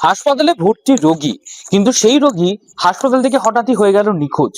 হাসপাতালে ভর্তি রোগী, কিন্তু সেই রোগী হাসপাতাল থেকে হঠাৎই হয়ে গেল নিখোঁজ।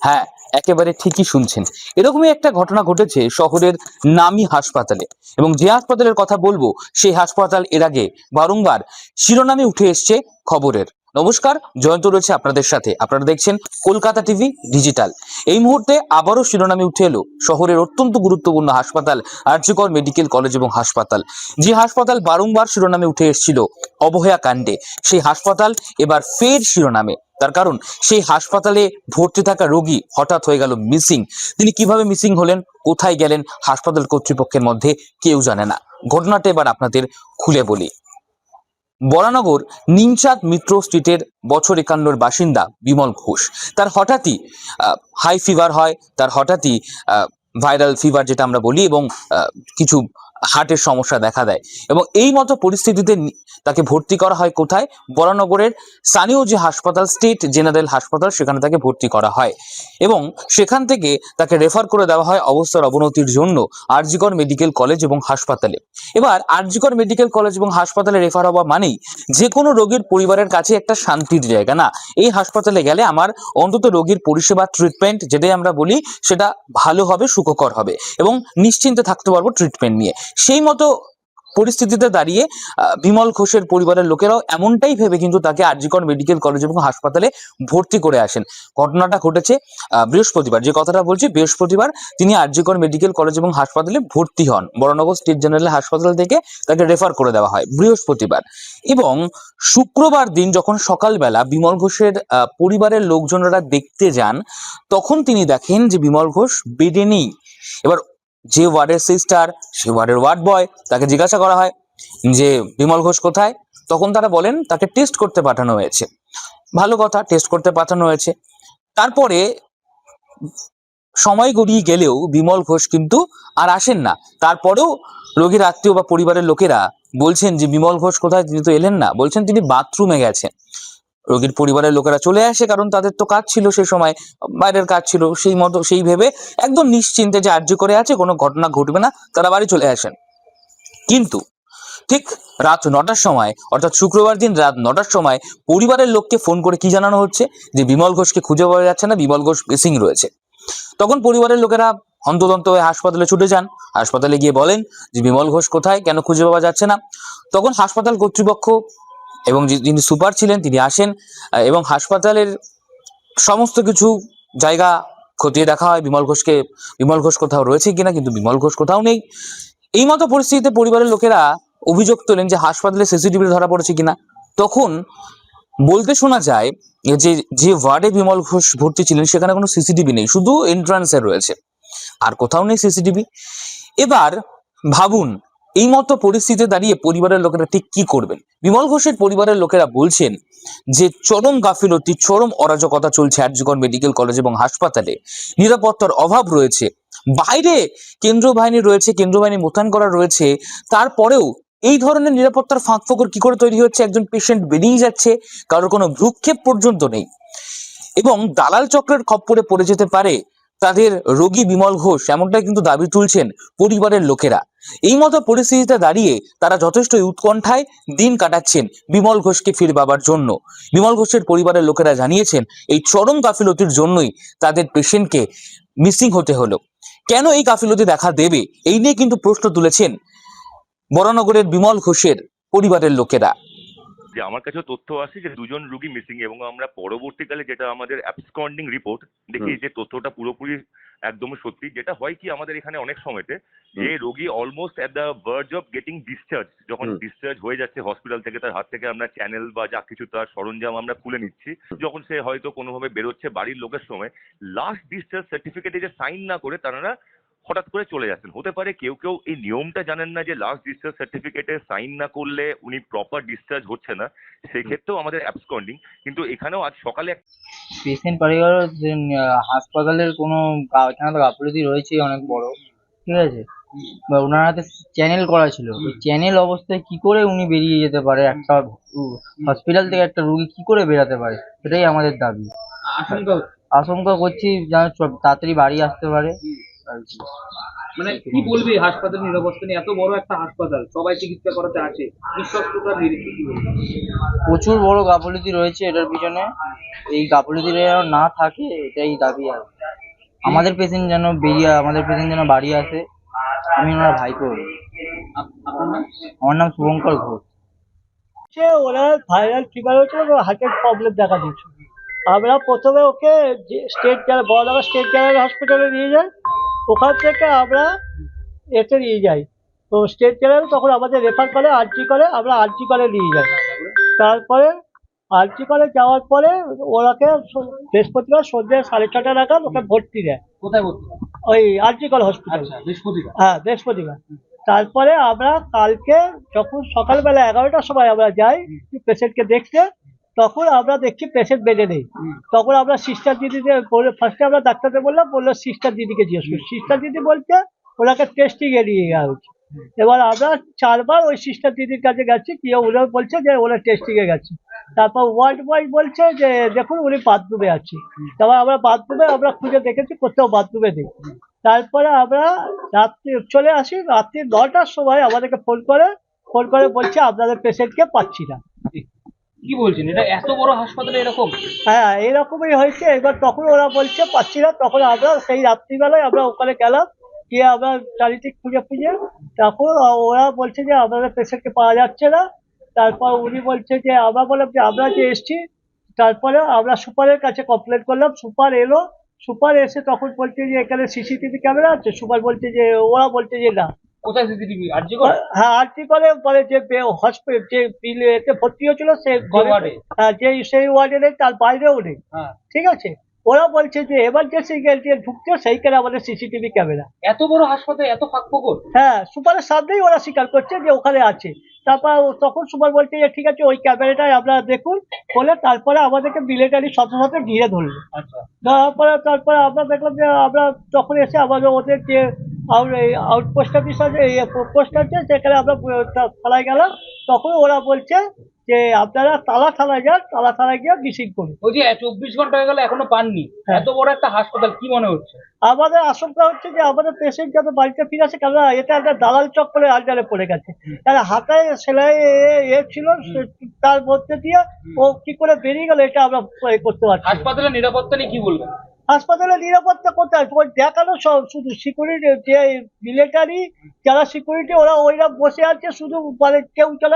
হ্যাঁ, একেবারে ঠিকই শুনছেন। এরকমই একটা ঘটনা ঘটেছে শহরের নামী হাসপাতালে, এবং যে হাসপাতালের কথা বলবো সেই হাসপাতাল এর আগে বারংবার শিরোনামে উঠে এসছে খবরের। নমস্কার, জয়ন্ত রয়েছে আপনাদের সাথে। আপনারা দেখছেন কলকাতা টিভি ডিজিটাল। এই মুহূর্তে আবারও শিরোনামে উঠে এলো শহরের অত্যন্ত গুরুত্বপূর্ণ হাসপাতাল আরজিকর মেডিকেল কলেজ এবং হাসপাতাল। যে হাসপাতাল বারংবার শিরোনামে উঠে এসেছিল অবহেয়া কাণ্ডে, সেই হাসপাতাল এবার ফের শিরোনামে। তার কারণ, সেই হাসপাতালে ভর্তি থাকা রোগী হঠাৎ হয়ে গেল মিসিং। তিনি কিভাবে মিসিং হলেন, কোথায় গেলেন, হাসপাতাল কর্তৃপক্ষের মধ্যে কেউ জানে না। ঘটনাটা এবার আপনাদের খুলে বলি। বরানগর নিমচাঁদ মিত্র স্ট্রিটের বছর 51 বাসিন্দা বিমল ঘোষ। তার হঠাৎই হাই ফিভার হয়, তার হঠাৎই ভাইরাল ফিভার যেটা আমরা বলি, এবং কিছু হার্টের সমস্যা দেখা দেয়, এবং এই মতো পরিস্থিতিতে তাকে ভর্তি করা হয় কোথায়? বরানগরের স্থানীয় যে হাসপাতাল, স্টেট জেনারেল হাসপাতাল, সেখানে তাকে ভর্তি করা হয়, এবং সেখান থেকে তাকে রেফার করে দেওয়া হয় অবস্থার অবনতির জন্য আরজিকর মেডিকেল কলেজ এবং হাসপাতালে। এবার আরজিকর মেডিকেল কলেজ এবং হাসপাতালে রেফার হওয়া মানেই যে কোনো রোগীর পরিবারের কাছে একটা শান্তির জায়গা, না এই হাসপাতালে গেলে আমার অন্তত রোগীর পরিষেবা, ট্রিটমেন্ট যেটাই আমরা বলি, সেটা ভালো হবে, সুখকর হবে, এবং নিশ্চিন্তে থাকতে পারবো ট্রিটমেন্ট নিয়ে। সেই মতো পরিস্থিতিতে দাঁড়িয়ে বিমল ঘোষের পরিবারের লোকেরাও এমনটাই ভেবে কিন্তু তাকে আরজিকর মেডিকেল কলেজ এবং হাসপাতালে ভর্তি করে আসেন। ঘটনাটা ঘটেছে বৃহস্পতিবার, যে কথাটা বলছি বৃহস্পতিবার তিনি আরজিকর মেডিকেল কলেজ এবং হাসপাতালে ভর্তি হন। বরানগর স্টেট জেনারেল হাসপাতাল থেকে তাকে রেফার করে দেওয়া হয় বৃহস্পতিবার, এবং শুক্রবার দিন যখন সকালবেলা বিমল ঘোষের পরিবারের লোকজনেরা দেখতে যান, তখন তিনি দেখেন যে বিমল ঘোষ বেডে নেই। এবার যে ওয়ার্ডের সিস্টার, সে ওয়ার্ডের ওয়ার্ড বয়, তাকে জিজ্ঞাসা করা হয় যে বিমল ঘোষ কোথায়। তখন তারা বলেন তাকে টেস্ট করতে পাঠানো হয়েছে। ভালো কথা, টেস্ট করতে পাঠানো হয়েছে। তারপরে সময় গড়িয়ে গেলেও বিমল ঘোষ কিন্তু আর আসেন না। তারপরেও রোগীর আত্মীয় বা পরিবারের লোকেরা বলছেন যে বিমল ঘোষ কোথায়, তিনি তো এলেন না, বলছেন তিনি বাথরুমে গেছেন। রোগীর পরিবারের লোকেরা চলে আসে, কারণ তাদের তো কাজ ছিল, সে সময় বাইরের কাজ ছিল, সেই ভেবে একদম নিশ্চিন্তে যে আরজি করে আছে, কোনো ঘটনা ঘটবে না, তারা বাড়ি চলে আসেন। কিন্তু ঠিক রাত 9টার সময়, অর্থাৎ শুক্রবার দিন রাত 9টার সময় পরিবারের লোককে ফোন করে কি জানানো হচ্ছে যে বিমল ঘোষকে খুঁজে পাওয়া যাচ্ছে না, বিমল ঘোষ মিসিং রয়েছে। তখন পরিবারের লোকেরা হন্তদন্ত হয়ে হাসপাতালে ছুটে যান। হাসপাতালে গিয়ে বলেন যে বিমল ঘোষ কোথায়, কেন খুঁজে পাওয়া যাচ্ছে না। তখন হাসপাতাল কর্তৃপক্ষ এবং যিনি সুপার ছিলেন তিনি আসেন, এবং হাসপাতালের সমস্ত কিছু জায়গা খতিয়ে দেখা হয় বিমল ঘোষ কোথাও রয়েছে কিনা, কিন্তু বিমল ঘোষ কোথাও নেই। এই মতো পরিস্থিতিতে পরিবারের লোকেরা অভিযোগ তোলেন যে হাসপাতালে সিসিটিভি ধরা পড়েছে কিনা। তখন বলতে শোনা যায় যে যে ওয়ার্ডে বিমল ঘোষ ভর্তি ছিলেন সেখানে কোনো সিসিটিভি নেই, শুধু এন্ট্রান্সে রয়েছে, আর কোথাও নেই সিসিটিভি। এবার ভাবুন, এই মতো পরিস্থিতিতে দাঁড়িয়ে পরিবারের লোকেরা ঠিক কি করবেন? বিমল ঘোষের পরিবারের লোকেরা বলছেন যে চরম গাফিলতি, চরম অরাজকতা চলছে আরজিকর মেডিকেল কলেজ এবং হাসপাতালে। নিরাপত্তার অভাব রয়েছে, বাইরে কেন্দ্রীয় বাহিনী রয়েছে, কেন্দ্রীয় বাহিনী মোতায়েন করা রয়েছে, তারপরেও এই ধরনের নিরাপত্তার ফাঁক ফোকর কি করে তৈরি হচ্ছে? একজন পেশেন্ট বেরিয়ে যাচ্ছে, কারোর কোনো ভ্রুক্ষেপ পর্যন্ত নেই, এবং দালাল চক্রের খপ্পরে পড়ে যেতে পারে তাদের রোগী বিমল ঘোষ, এমনটাই কিন্তু দাবি তুলছেন পরিবারের লোকেরা। এই মতো পরিস্থিতিতে দাঁড়িয়ে তারা যথেষ্ট উৎকণ্ঠায় দিন কাটাচ্ছেন বিমল ঘোষকে ফিরে পাবার জন্য। বিমল ঘোষের পরিবারের লোকেরা জানিয়েছেন এই চরম গাফিলতির জন্যই তাদের পেশেন্টকে মিসিং হতে হলো। কেন এই গাফিলতি দেখা দেবে, এই নিয়ে কিন্তু প্রশ্ন তুলেছেন বরানগরের বিমল ঘোষের পরিবারের লোকেরা। যে আমার কাছেও তথ্য আসে যে দুজন রোগী মিসিং, এবং আমরা পরবর্তীকালে যেটা আমাদের অ্যাবসকন্ডিং রিপোর্ট দেখি যে তথ্যটা পুরোপুরি একদমই সত্যি। যেটা হয় কি আমাদের এখানে অনেক সময়তে যে রোগী almost at the verge of getting discharge, যখন ডিসচার্জ হয়ে যাচ্ছে হসপিটাল থেকে, তার হাত থেকে আমরা চ্যানেল বা যা কিছু তার সরঞ্জাম আমরা খুলে নিচ্ছি, যখন সে হয়তো কোনোভাবে বেরোচ্ছে বাড়ির লোকের সময়, লাস্ট ডিসচার্জ সার্টিফিকেটে যে সাইন না করে তারা হঠাৎ করে চলে যাচ্ছেন। হতে পারে কেউ কেউ এই নিয়মটা জানেন না যে লাস্ট ডিসচার্জ সার্টিফিকেটে সাইন না করলে উনি প্রপার ডিসচার্জ হচ্ছে না, সেক্ষেত্রেও আমাদের অ্যাবসকন্ডিং। কিন্তু এখানেও আজ সকালে পেশেন্ট পরিবার হাসপাতালের কোনো এখানে তো গাফিলতি রয়েছে অনেক বড়, ঠিক আছে, বা ওনার হাতে চ্যানেল করা ছিল, ওই চ্যানেল অবস্থায় কি করে উনি বেরিয়ে যেতে পারে, একটা হসপিটাল থেকে একটা রুগী কি করে বেরাতে পারে, সেটাই আমাদের দাবি। আশঙ্কা করছি যেন তাড়াতাড়ি বাড়ি আসতে পারে আর কি। মানে কি বলবি হাসপাতাল নিরাপত্তা নিয়ে? এত বড় একটা হাসপাতাল, সবাই চিকিৎসা করাতে আছে, বিশ্বস্ততার নিরিখে কি বলবি? প্রচুর বড় গাফিলতি রয়েছে এটার পিছনে। এই গাফিলতি যেন না থাকে এটাই দাবি আর আমাদের পেশেন্ট যেন বাড়ি আসে। আমি ওনার ভাইপো। আপনার নাম? আমার নাম শুভঙ্কর ঘোষ। ওরা ভাইরাল ফিভার হয়েছিল, হার্টের প্রবলেম দেখা দিয়েছিল। আমরা প্রথমে ওকে স্টেট বড়নগর স্টেট জেনারেল হসপিটালে নিয়ে যাই। ওখান থেকে আমরা এতে নিয়ে যাই, তো স্টেট জেনারেল তখন আমাদের রেফার করে আরজি করে, আমরা আরজি করে নিয়ে যাই। তারপরে আরজি করে যাওয়ার পরে ওরাকে বৃহস্পতিবার সন্ধ্যে 6:30 নাগাদ ওকে ভর্তি দেয় কোথায় ভর্তি? ওই আরজি কল হসপিটাল। আচ্ছা, বৃহস্পতিবার। হ্যাঁ, বৃহস্পতিবার। তারপরে আমরা কালকে যখন সকালবেলা 11টার সময় আমরা যাই পেশেন্টকে দেখতে, তখন আমরা দেখছি পেশেন্ট বেডে নেই। তখন আমরা সিস্টার দিদিকে ফার্স্টে আমরা ডাক্তারদের বললো সিস্টার দিদিকে জিজ্ঞেস করি। সিস্টার দিদি বলছে ওনাকে টেস্টিং এ নিয়ে যাওয়া হচ্ছে। এবার আমরা 4বার ওই সিস্টার দিদির কাছে গেছি, গিয়ে ওরা বলছে যে ওরা টেস্টিং এ গেছে। তারপর ওয়ার্ড বয় বলছে যে দেখুন উনি বাথরুমে আছে। তারপর আমরা বাথরুমে আমরা খুঁজে দেখেছি, কোথাও বাথরুমে নেই। তারপরে আমরা রাত্রি চলে আসি, রাত্রি 9টার সময় আমাদেরকে ফোন করে বলছে আপনাদের পেশেন্টকে পাচ্ছি না। কি বলছেন, এটা এত বড় হাসপাতালে এরকম? হ্যাঁ, এরকমই হয়েছে। এবার তখন ওরা বলছে পাচ্ছি না, তখন আমরা সেই রাত্রিবেলায় আমরা ওখানে গেলাম, গিয়ে আমরা চারিদিক খুঁজে তখন ওরা বলছে যে আপনাদের পেশেন্টকে পাওয়া যাচ্ছে না। তারপর উনি বলছে যে আমরা বললাম যে আমরা যে এসছি। তারপরে আমরা সুপারের কাছে কমপ্লেন করলাম, সুপার এলো। সুপার এসে তখন বলছে যে এখানে সিসিটিভি ক্যামেরা আছে। সুপার বলছে যে ওরা বলছে যে না। কোথায় সিসিটিভি? আরজি করে? হ্যাঁ, আরটি করে বলে যে হসপিটাল যে এতে ভর্তি হয়েছিল সে ওয়ার্ডে? হ্যাঁ, যে সেই ওয়ার্ডে নেই, তার বাইরেও নেই। হ্যাঁ। ঠিক আছে, ওরা বলছে যে এমার্জেন্সি গেট দিয়ে ঢুকছে সেইখানে আমাদের সিসিটিভি ক্যামেরা। এত বড় হাসপাতালে এত ফাঁকফোকর? হ্যাঁ, সুপারের সামনেই ওরা স্বীকার করছে যে ওখানে আছে। তারপর তখন সুপার বলছে যে ঠিক আছে ওই ক্যামেরাটাই আপনারা দেখুন বলে তারপরে আমাদেরকে মিলিটারি সাথে ঘিরে ধরলো। আচ্ছা। তারপরে আমরা দেখলাম যে আমরা তখন এসে আমাদের ওদের যে আউটপোস্ট অফিস আছে, পোস্ট আছে, সেখানে আমরা থানায় গেলাম। তখন ওরা বলছে যে আপনারা তালা থানায় যান, তালা থানায় গিয়ে মিসিং করুন। ওই যে 24 ঘন্টা হয়ে গেল এখনো পাননি, হ্যাঁ। এত বড় একটা হাসপাতাল, কি মনে হচ্ছে? আমাদের আশঙ্কা হচ্ছে যে আমাদের পেশেন্ট যাতে বাড়িতে ফিরে আসে, কারণ এটা একটা দালাল চক্করের আন্ডারে পড়ে গেছে। তারা হাতায় সেলাই ছিল, তার মধ্যে দিয়ে ও কি করে বেরিয়ে গেল এটা আমরা করতে পারছি না। হাসপাতালের নিরাপত্তা নিয়ে কি বলবেন? হাসপাতালের নিরাপত্তা কোথায়? ওই দেখানো সব শুধু সিকিউরিটি, যে মিলিটারি যারা সিকিউরিটি ওরা ওইরা বসে আছে, শুধু মানে কেউ যেন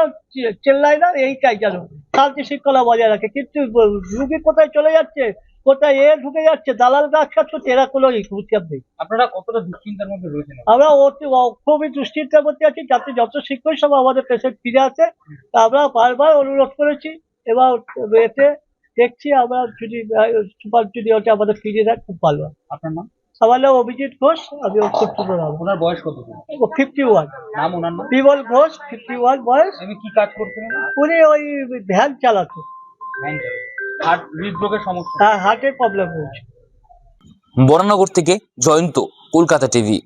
চেল্লায় না, এইটাই যেন শান্তি শৃঙ্খলা বজায় রাখে। কিন্তু রুগী কোথায় চলে যাচ্ছে, কোথায় ঢুকে যাচ্ছে, দালাল গাছ খাচ্ছে, এরা কোনো হুঁশিয়ার নেই। আপনারা কতটা দুশ্চিন্তার মধ্যে রয়েছেন? আমরা খুবই দুশ্চিন্তার মধ্যে আছি, যাতে যত শীঘ্রই সব আমাদের পেশেন্ট ফিরে আসে। তা আমরা বারবার অনুরোধ করেছি। এবার এতে দেখছি আমরা যদি সুপার যদি ওটা আমাদের ফিরিয়ে দেয় খুব ভালো হয়। আপনার নাম? আমার নাম অভিজিৎ ঘোষ, আমি ওনার বয়স কত? 51। নাম ওনার নাম? বিমল ঘোষ, 51 বয়স। আমি কি কাজ করতেন? উনি ওই ভ্যান চালাতো। হার্ট হৃদরোগের সমস্যা? তার হার্টের প্রবলেম হয়েছে। বরানগর থেকে জয়ন্ত, কলকাতা টিভি।